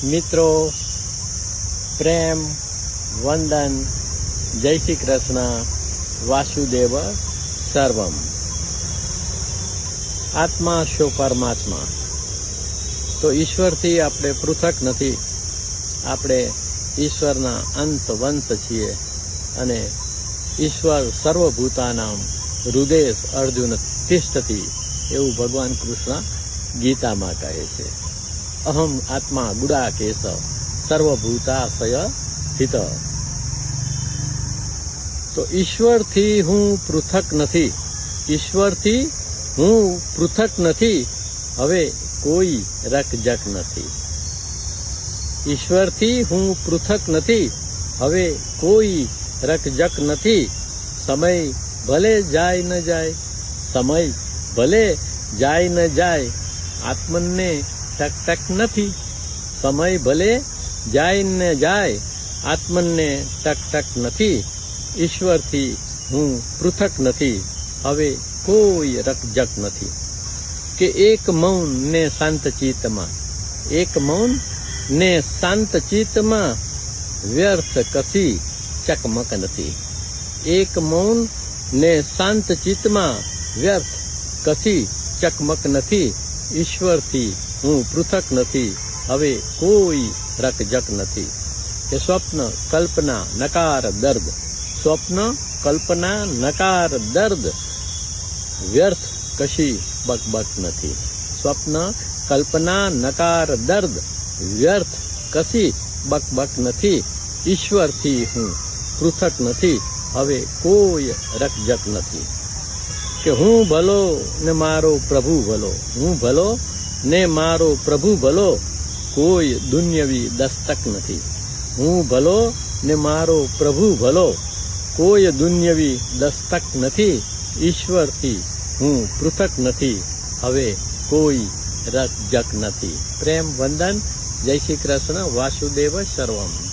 મિત્રો, પ્રેમ, વંદન, જય શ્રી કૃષ્ણ, વાસુદેવ સર્વમ. આત્મા શો પરમાત્મા. તો ઈશ્વરથી આપણે પૃથક નથી. આપણે ઈશ્વરના અંશ વંશ છીએ અને ઈશ્વર સર્વભૂતાનામ હૃદય અર્જુન તિષ્ઠતિ એવું ભગવાન કૃષ્ણ ગીતામાં કહે છે. અહમ આત્મા ગુડાકેશ સર્વભૂતાશય સ્થિત. તો ઈશ્વરથી હું પૃથક નથી. ઈશ્વરથી હું પૃથક નથી. હવે કોઈ રકજક નથી. ઈશ્વરથી હું પૃથક નથી. હવે કોઈ રકજક નથી. સમય ભલે જાય ન જાય, સમય ભલે જાય ન જાય, આત્મનને ટક નથી. સમય ભલે જાય ન જાય, આત્મનને ટક નથી. ઈશ્વરથી હું પૃથક નથી. હવે કોઈ રકજક નથી. કે એક મૌન ને શાંત ચિત્તમાં, એક મૌન ને શાંત ચિત્તમાં વ્યર્થ કશી ચકમક નથી. એક મૌન ને શાંત ચિત્તમાં વ્યર્થ કશી ચકમક નથી. ઈશ્વરથી હું પૃથક નથી. હવે કોઈ રકજક નથી. કે સ્વપ્ન કલ્પના નકાર દર્દ, સ્વપ્ન કલ્પના નકાર દર્દ વ્યર્થ કશી બકબક નથી. સ્વપ્ન કલ્પના નકાર દર્દ વ્યર્થ કશી બકબક નથી. ઈશ્વરથી હું પૃથક નથી. હવે કોઈ રકજક નથી. કે હું ભલો ને મારો પ્રભુ ભલો, હું ભલો ને મારો પ્રભુ ભલો, કોઈ દુન્યવી દસ્તક નથી. હું ભલો ને મારો પ્રભુ ભલો, કોઈ દુન્યવી દસ્તક નથી. ઈશ્વરથી હું પૃથક નથી. હવે કોઈ રકજક નથી. પ્રેમ વંદન, જય શ્રી કૃષ્ણ, વાસુદેવ સર્વમ.